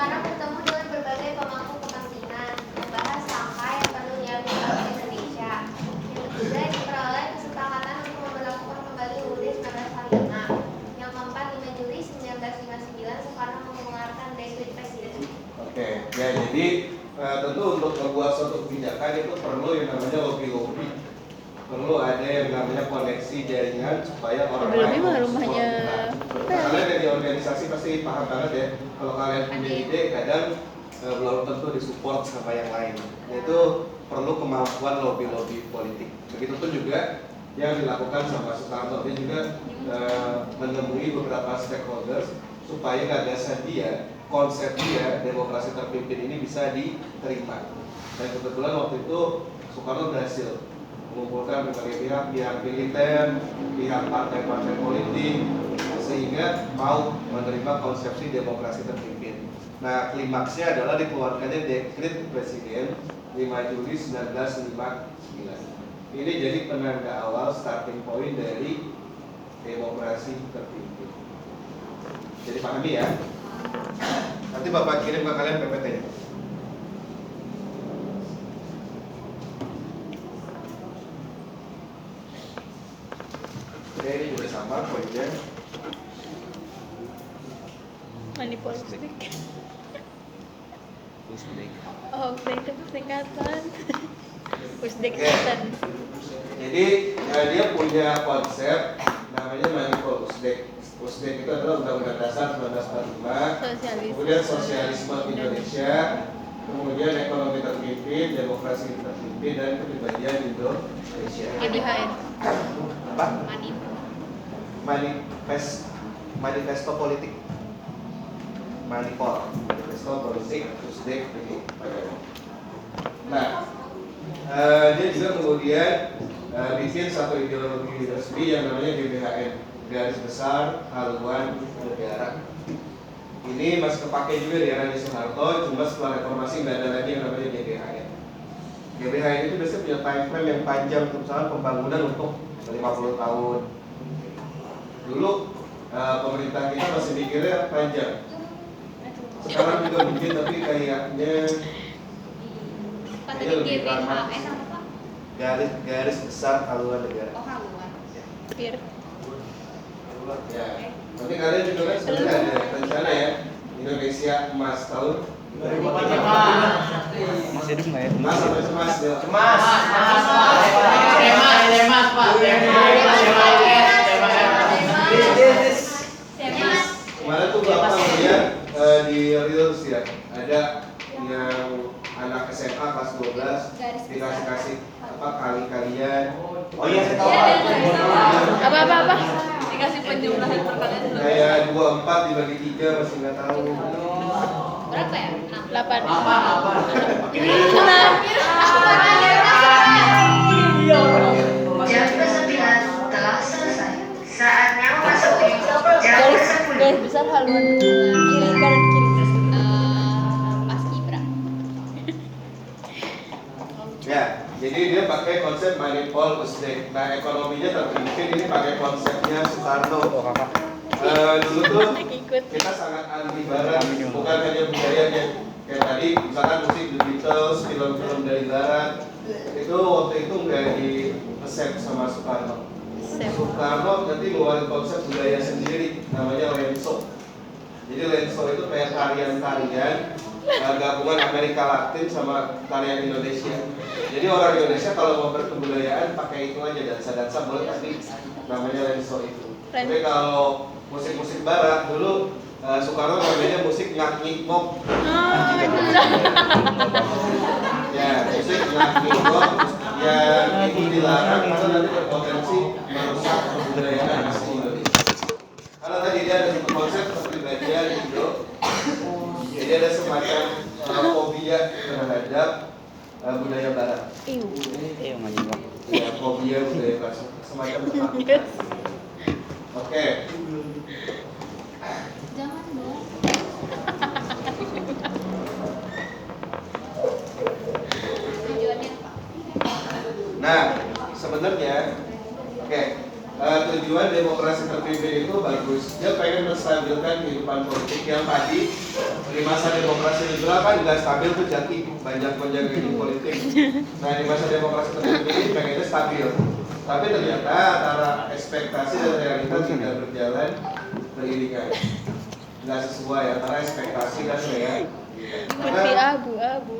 Sekarang bertemu dengan berbagai pemangku kepentingan, membahas langkah yang perlu diambil oleh Indonesia. Yang ketiga, diperoleh kesepakatan untuk memperlakukan kembali UUD 1945. Yang keempat, di Majelis 1959, Soekarno mengeluarkan dekret presiden. Oke, ya jadi tentu untuk membuat suatu kebijakan itu perlu yang namanya lobby. Perlu ada yang namanya koneksi jaringan supaya orang lain rumahnya. Kalian dari organisasi pasti paham banget ya. Kalau kalian punya ide, kadang belum tentu disupport sama yang lain. Yaitu perlu kemampuan lobby politik. Begitupun juga yang dilakukan sama Soekarno. Dia juga menemui beberapa stakeholders supaya gagasan dia, konsep dia, demokrasi terpimpin ini bisa diterima. Dan kebetulan waktu itu Soekarno berhasil mengumpulkan berbagai pihak militer, pihak partai-partai politik, sehingga mau menerima konsepsi demokrasi terpimpin. Nah, klimaksnya adalah dikeluarkannya dekret presiden 5 Juli 1959. Ini jadi penanda awal starting point dari demokrasi terpimpin. Jadi pahami ya. Nanti Bapak kirim ke kalian PPT-nya. Oke, ini juga sama poinnya. Manipulasi. Oh, itu singkatan. Pusdek singkatan. Jadi dia punya konsep namanya Manipul Pusdek. Pusdek itu adalah Undang-Undang Dasar 1945. Kemudian sosialisme Indonesia, kemudian ekonomi terpimpin, demokrasi terpimpin, dan kepribadian Indonesia. GBHN. Apa? Manifesto politik. Manifesto politik Pusdek ini. Nah, dia juga kemudian bikin satu ideologi resmi yang namanya GBHN, Garis Besar Haluan Negara. Ini masih kepake juga di era Soeharto, cuma setelah reformasi nggak ada lagi yang namanya GBHN. GBHN itu biasanya punya time frame yang panjang, misalnya pembangunan untuk 50 tahun. Dulu pemerintah kita masih mikirnya panjang. Sekarang juga bikin tapi kayaknya lebih ramah. Garis Besar Haluan Negara. Oh, haluan. Pir. Ya. Nanti kalian juga kan sebenarnya ada rencana ya Indonesia Emas tahun 2045. Masih hidup nggak ya? Emas sampai cemas ya. Mas, Pak. Kemarin tuh Bapak melihat di Reels ya, ada yang anak SMA kelas 12 dikasih apa kali-kalian. Oh iya, saya tahu. Apa? Dikasih penjumlahan perkalian. Kayak 24 dibagi 3 masih nggak tahu. Berapa ya? 8. Apa? Jam ke-9 telah selesai. Saatnya memasuki jam ke-10. Garis besar haluan kiri kanan kiri. Pas Ibra. Ya, jadi dia pakai konsep Manipul Pusdek. Nah, ekonominya terpimpin ini pakai konsepnya Soekarno. Dulu tuh kita sangat anti barat, bukan hanya budayanya. Kayak tadi, misalkan musik The Beatles, film-film dari barat, itu waktu itu nggak di-accept sama Soekarno. Soekarno nanti ngeluarin konsep budaya sendiri, namanya lenso. Jadi lenso itu kayak tarian-tarian gabungan Amerika Latin sama tarian Indonesia. Jadi orang Indonesia kalau mau berkebudayaan pakai itu aja, dansa-dansa boleh, tapi namanya lenso itu. Tapi kalau musik-musik barat dulu Soekarno namanya musik ngak-ngik-ngok. Ya, musik ngak-ngik-ngok yang itu dilarang karena nanti berpotensi merusak kebudayaan asli Indonesia. Karena tadi dia ada satu konsep kepribadian Indo. Jadi ada semacam fobia terhadap budaya barat. Ya, fobia budaya barat, semacam ketakutan. Oke. Jangan dong. Tujuannya apa? Nah, sebenarnya, oke, tujuan demokrasi terpimpin itu bagus. Dia pengen menstabilkan kehidupan politik yang tadi di masa demokrasi liberal kan nggak stabil tuh jati banyak gonjang ganjing politik. Nah di masa demokrasi terpimpin ini pengennya stabil. Tapi ternyata antara ekspektasi dan realitas tidak berjalan beriringan. Nggak sesuai antara ekspektasi dan realitas. Seperti abu-abu.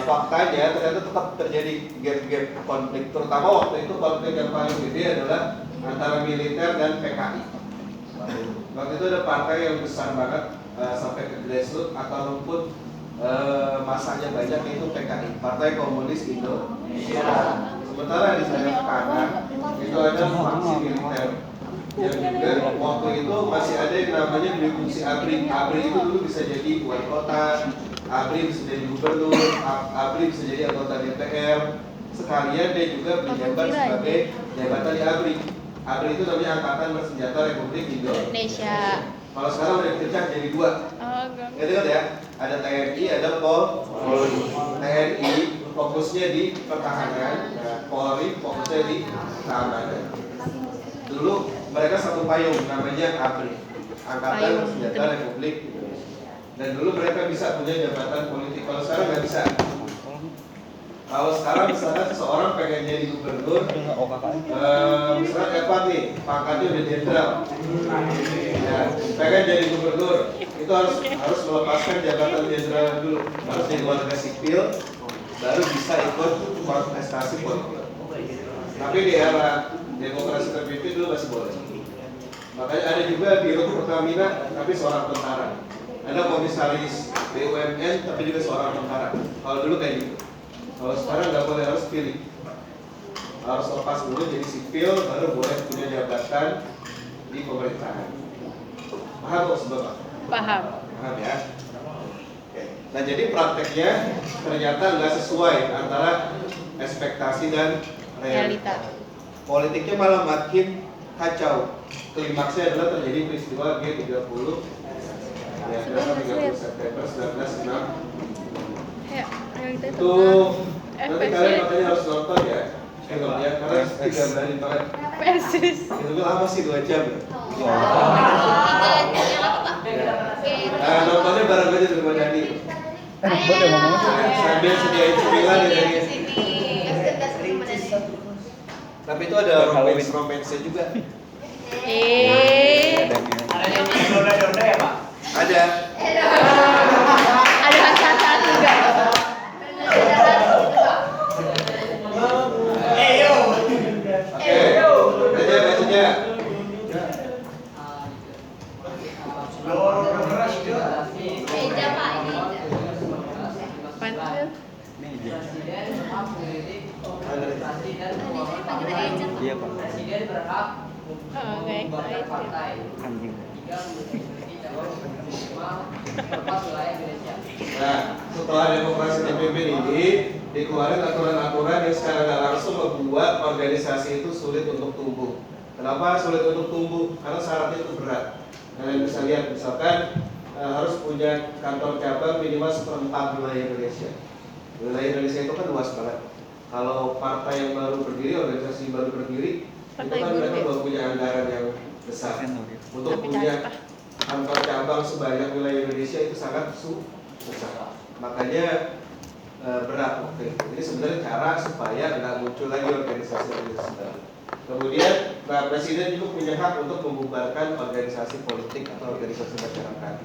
Faktanya ternyata tetap terjadi gap-gap konflik, terutama waktu itu konflik yang paling gede adalah antara militer dan PKI. Waktu itu ada partai yang besar banget sampai ke grassroots atau rumput masanya banyak, yaitu PKI, Partai Komunis Indonesia. Sementara di sayap kanan itu ada faksi militer yang juga waktu itu masih ada yang namanya fungsi ABRI. ABRI itu dulu bisa jadi wali kota, ABRI bisa jadi gubernur, ABRI bisa jadi anggota DPR. Sekalian dia juga menjabat sebagai jabatan di ABRI. ABRI itu namanya Angkatan Bersenjata Republik Indonesia. Kalau sekarang udah dipecah jadi dua. Itu kan ya, ada TNI, ada Polri. TNI fokusnya di pertahanan, Polri fokusnya di keamanan. Dulu mereka satu payung namanya ABRI, Angkatan Bersenjata Republik Indonesia. Dan dulu mereka bisa punya jabatan politik. Kalau sekarang nggak bisa. Kalau sekarang misalnya seseorang pengen jadi gubernur, misalnya Evan nih, pangkatnya udah jenderal, ya, pengen jadi gubernur, itu harus melepaskan jabatan jenderal dulu, harus jadi warga sipil, baru bisa ikut kontestasi politik. Tapi di era demokrasi terpimpin dulu masih boleh. Makanya ada juga Dirut Pertamina tapi seorang tentara. Ada komisaris BUMN tapi juga seorang tentara. Kalau dulu kayak gitu. Kalau sekarang nggak boleh, harus pilih. Harus lepas dulu jadi sipil baru boleh punya jabatan di pemerintahan. Paham kok sebab? Paham. Paham ya? Oke. Nah jadi prakteknya ternyata nggak sesuai antara ekspektasi dan realita. Politiknya malah makin kacau. Klimaksnya adalah terjadi peristiwa G30 ya, 30 September 1960. Ya, realita Itu nanti kalian makanya harus nonton ya filmnya karena digambarin banget. Persis. Itu lama sih 2 jam ya. Nah, nontonnya bareng aja di rumah Dani. Sambil sediain cemilan ya Dani. Tapi itu ada romance-nya juga. Ada yang donda-donda ya Pak? Ada. Ada saat-saat juga. Oke, bacanya. Meja Pak, ini. Pancil. Iya Pak. Presiden berhak Oh, guys. membubarkan partai Anjing. hingga memiliki calon minimal lepas wilayah Indonesia. Nah, setelah demokrasi terpimpin ini, dikeluarkan aturan-aturan yang secara nggak langsung membuat organisasi itu sulit untuk tumbuh. Kenapa sulit untuk tumbuh? Karena syaratnya itu berat. Kalian bisa lihat, misalkan harus punya kantor cabang minimal 1/4 wilayah Indonesia. Wilayah Indonesia itu kan luas banget. Kalau partai yang baru berdiri, organisasi baru berdiri, itu kan mereka belum punya anggaran yang besar. Untuk punya kantor cabang sebanyak wilayah Indonesia itu sangat susah. Makanya berat waktu itu. Ini sebenarnya cara supaya nggak muncul lagi organisasi-organisasi baru. Kemudian, Presiden juga punya hak untuk membubarkan organisasi politik atau organisasi masyarakat.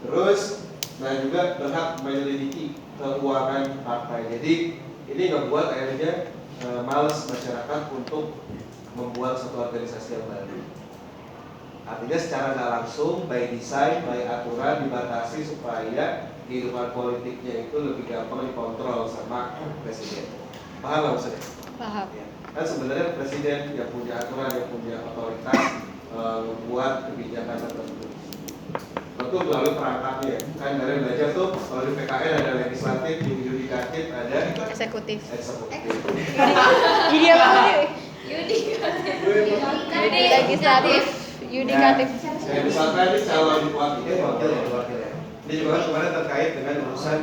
Terus, juga berhak menyelidiki keuangan partai. Jadi ini ngebuat akhirnya males masyarakat untuk membuat satu organisasi yang baru. Artinya secara nggak langsung, by design, by aturan dibatasi supaya kehidupan politiknya itu lebih gampang dikontrol sama presiden. Paham nggak maksudnya? Paham. Ya. Kan sebenarnya presiden yang punya aturan, yang punya otoritas membuat kebijakan tertentu. Tentu melalui perangkatnya. Kan kalian belajar tuh kalau di PKN ada legislatif, di yudikatif ada Eksekutif. eksekutif. Jadi apa sih? Yudikatif. Legislatif, yudikatif. Ya, misalkan ini calon wakil ya. Ini juga kan kemarin terkait dengan urusan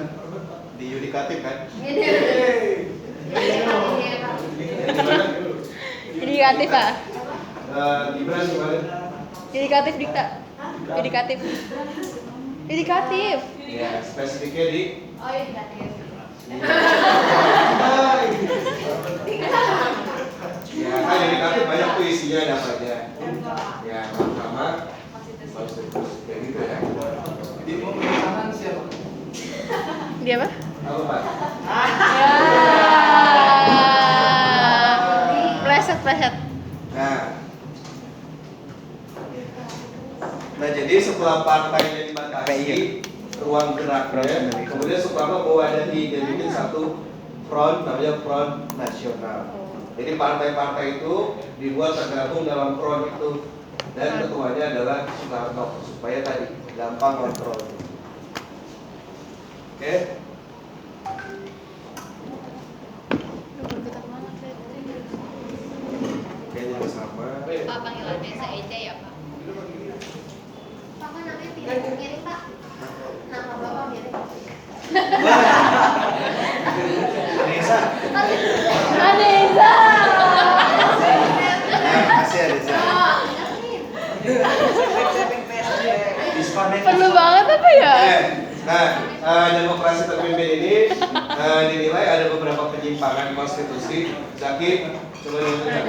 di yudikatif kan. Yudikatif Pak. Gibran gimana? Yudikatif dikta. Yudikatif. Yudikatif. Ya, spesifiknya di Oh iya, kreatif. ya kan yudikatif banyak tuh isinya ada apa aja. Ya, pertama konstitusi kayak gitu ya. Di pemerintahan siapa? Dia apa? Apa Pak? Ya. Pleset, pleset. Nah jadi setelah partainya dibatasi ruang geraknya, kemudian Soekarno mewadahi dan bikin satu front namanya Front Nasional. Jadi partai-partai itu dibuat tergabung dalam front itu dan ketuanya adalah Soekarno supaya tadi gampang kontrol. Oke? Kayaknya sama. Pak panggilannya Eja ya Pak? Pak kan namanya tidak mirip Pak. Nama Bapak mirip. Anissa. Anissa. Kasih Anissa. Oh, enggak mirip. Perlu banget apa ya? Demokrasi terpimpin ini dinilai ada beberapa penyimpangan konstitusi. Zaki, coba lihat.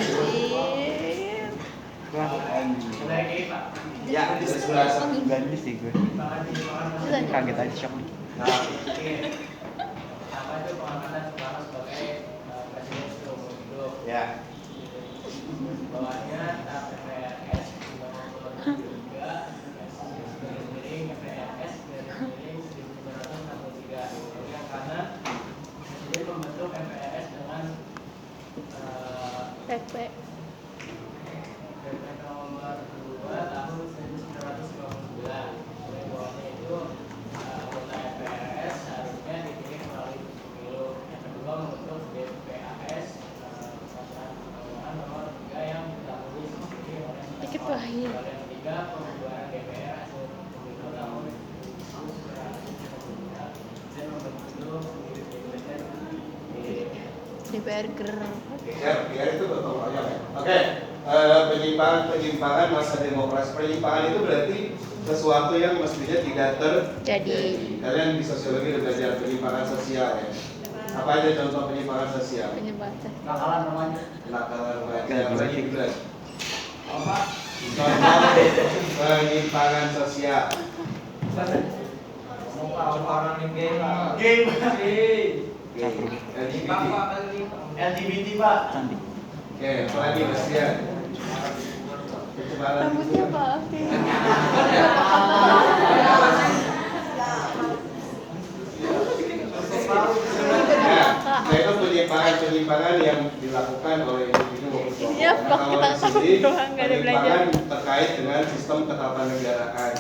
Ya, di sebelah sana. Ganti sih gue. Kaget aja shock nih. Nah, Apa itu pengangkatan Soekarno sebagai presiden seumur hidup? ya. Bawahnya PPRS juga miring PPRS miring 1963 karena presiden membentuk PPRS dengan PP. PP nomor 2 tahun 1959. Yang bawahnya itu anggota MPRS harusnya dipilih melalui pemilu. Yang kedua membentuk DPAS peraturan perundangan nomor 3 yang didahului sendiri oleh Dikit wahid. yang ketiga pembubaran DPR hasil pemilu tahun 1992 dan membentuk DPR ger. Biar itu betul aja ya. Oke, penyimpangan masa demokrasi. Penyimpangan itu berarti sesuatu yang mestinya tidak terjadi. Kalian di sosiologi udah belajar penyimpangan sosial ya. Apa aja contoh penyimpangan sosial? Penyebatan. nakalan namanya. Kenakalan remaja, apalagi Gibran. Apa? Contoh penyimpangan sosial. Orang game LGBT Pak. Cantik. Oke, apalagi Bastian? Rambutnya Pak. Nah itu penyimpangan yang dilakukan oleh individu maupun Iya, kelompok. Pak, Nah, kita kalau di sini doang, nggak ada belajar. penyimpangan terkait dengan sistem ketatanegaraan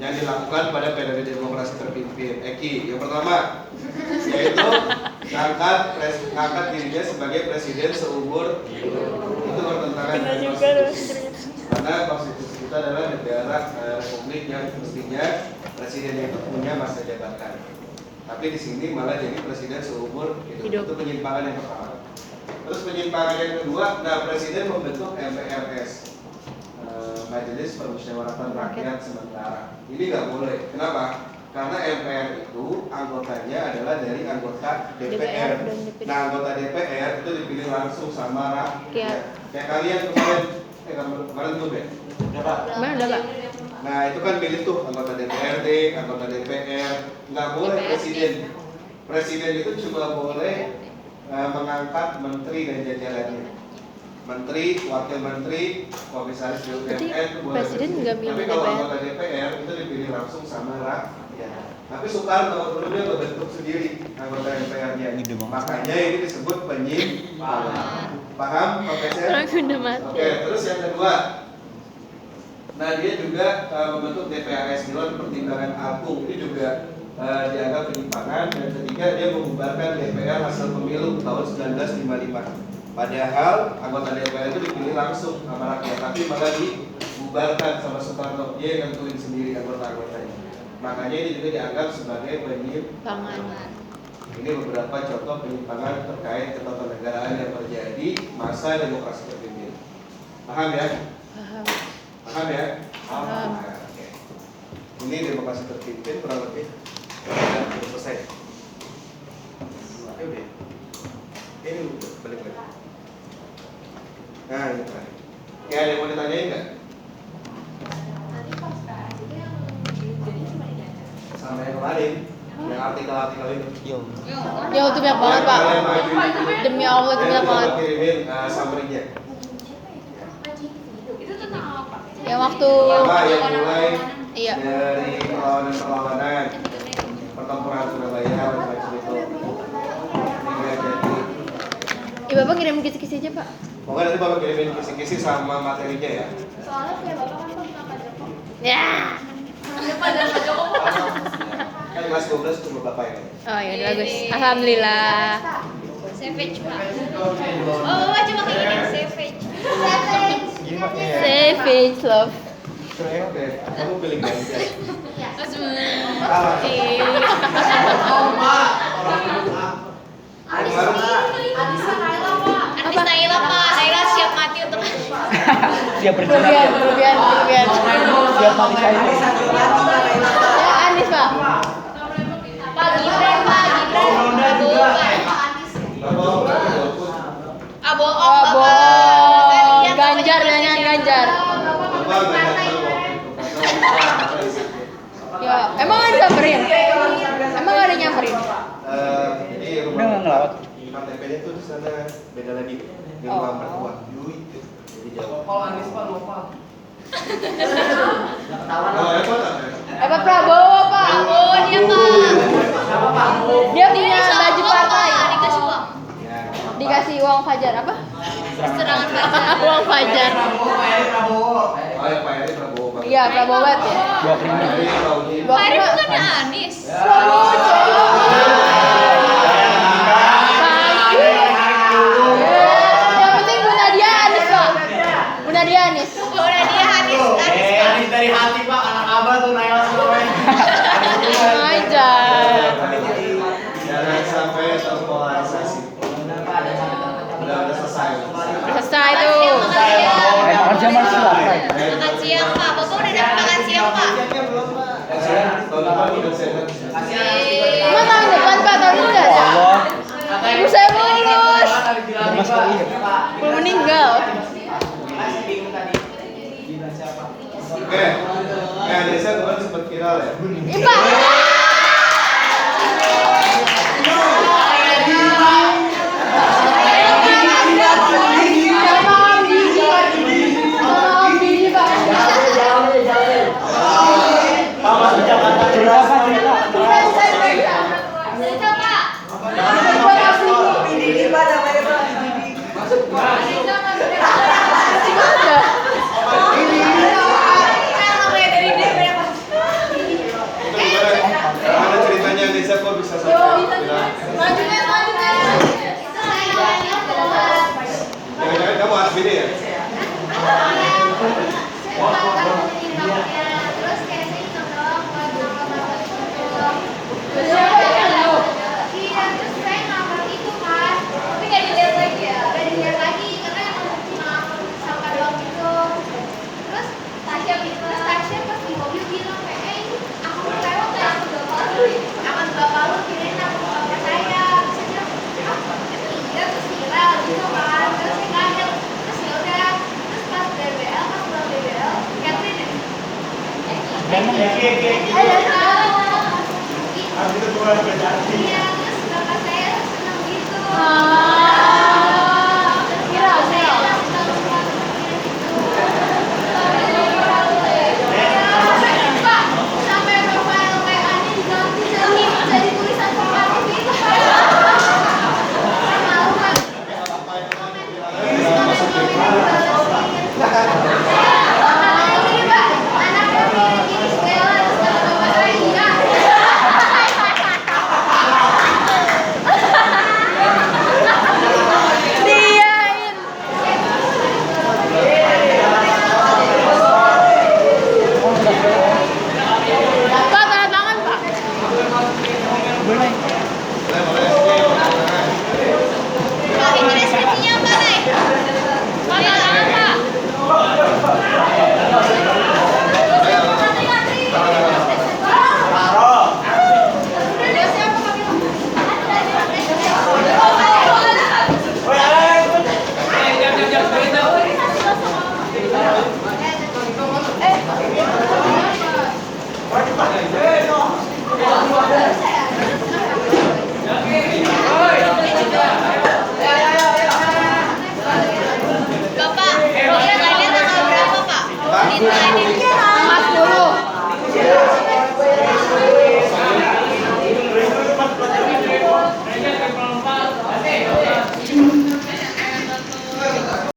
yang dilakukan pada periode demokrasi terpimpin. Eki, yang pertama yaitu ngangkat dirinya sebagai presiden seumur hidup. Itu bertentangan Benar dengan juga loh. konstitusi. Karena konstitusi kita adalah negara republik yang mestinya presiden itu punya masa jabatan. Tapi di sini malah jadi presiden seumur hidup. Itu penyimpangan yang pertama. Terus penyimpangan yang kedua, nah presiden membentuk MPRS, Majelis Permusyawaratan Rakyat Sementara. Ini nggak boleh. Kenapa? Karena MPR itu anggotanya adalah dari anggota DPR. Nah anggota DPR itu dipilih langsung sama rakyat. Kayak kalian kemarin tuh Ben. Mana udah Pak? Nah itu kan pilih tuh anggota DPRD, anggota DPR. Nggak boleh presiden. Presiden itu cuma boleh mengangkat menteri dan jajarannya. Menteri, wakil menteri, komisaris BUMN itu boleh. Presiden nggak milih Tapi kalau DPR. anggota DPR itu dipilih langsung sama rakyat. Tapi Soekarno dulu dia bentuk sendiri anggota MPR-nya. Makanya ini disebut penyimpangan. Paham, Profesor? Orang udah mati. Oke, terus yang kedua. Nah dia juga membentuk DPAS Dewan Pertimbangan Agung. Ini juga dianggap penyimpangan. Dan ketiga dia membubarkan DPR hasil pemilu tahun 1955. Padahal anggota DPR itu dipilih langsung sama rakyat, tapi malah dibubarkan sama Soekarno. Dia yang nentuin sendiri anggota-anggotanya. Makanya ini juga dianggap sebagai penyimpangan. Ini beberapa contoh penyimpangan terkait ketatanegaraan yang terjadi masa demokrasi terpimpin. Paham ya? Paham. Paham ya? Paham. Nah, oke. Ini demokrasi terpimpin kurang lebih sudah selesai. Oke udah. Ini udah balik lagi. Nah ini terakhir. Oke, ada yang mau ditanyain nggak? Nanti pas KS itu yang jadi cuma dijajar. Sama yang kemarin, yang artikel-artikel itu. Ya itu banyak banget pak. Kalian majuin Demi Allah itu banyak banget. Kirimin summary-nya. Itu tentang apa? Yang waktu Pertama yang mulai iya. dari perlawanan pertempuran Surabaya macam itu. Hingga jadi. Bapak kirim kisi-kisi aja pak. Pokoknya nanti bapak kirimin kisi-kisi sama materinya ya. Soalnya kayak bapak kan pernah Pak Joko. Ya. Depan dan Pak Joko. Kan kelas 12 cuma bapak yang. Oh ya udah bagus. Alhamdulillah. Savage Pak. Oh bapak cuma kayak gini savage. Savage. Savage love. Oke, kamu pilih ganti. Iya. Salah. Anissa Naila Pak. Anissa Naila Pak. Naila siap mati untuk. Siap berjuang. Berlebihan. Siap mati saya. Ya Anis pak. Pak Gibran Pak. Prabowo Pak. Bapak walaupun Ah bohong Oh, Bapak. bohong. Ganjar, Ganjar. bapak nggak datang waktu itu. Ya, emang ada nyamperin? Emang ada nyamperin? Jadi Udah rumah nggak ngelawat. KTP-nya tuh di sana beda lagi di Oh. rumah mertua. Jadi jauh. Kalau Anies Pak lupa. Kalau Eva tak ada. Prabowo pak. Oh dia Pak. Siapa Pak? Dia punya baju partai. Dikasih uang. Ya. Dikasih uang Fajar apa? Serangan Fajar. Uang Fajar. Prabowo, Pak Eri Prabowo. Oh ya Pak Eri Prabowo. Pak. Iya Prabowo banget ya. Dua krim. Pak Eri Prabowo. Dua Pak Eri krim. bukannya Anies. Prabowo Yang penting Bu Nadia Anis pak. Bu Nadia Anis. Udah dia Anies. Anies dari hati Pak, anak abah tuh Naila Surabaya. Aja. Jangan sampai terpolarisasi. Udah selesai. Selesai tuh. Makan zaman silam. Makan siang Pak. Bapak udah dapat makan siang Pak. Tahun depan udah sehat. Emang tahun depan pak, tahun ini nggak ada. Allah. Ibu saya lulus. Mas Koi. Belum meninggal. Oke. Desa kemarin sempat viral ya. Ih pak. Cerita apa cerita? Cerita Pak. Gimana ceritanya Desa kok bisa sampai viral? Jangan-jangan kamu harus ini ya? Terus kayak saya iseng doang buat nongkrong foto. Iya, terus saya nongkrong itu kan, tapi nggak dilihat lagi ya, nggak dilihat lagi karena emang cuma sangka doang gitu. Terus Tasya pas di mobil bilang kayak, ini aku mau lewat ya, aku akan bapak lu kirain aku nggak percaya. Terus saya bilang, iya terus viral gitu kan, terus saya kaget, terus ya udah, terus pas BBL, pas pulang BBL, Catherine ya, Ganteng ya? ayo tahu. Habis itu keluar beda arti. Iya,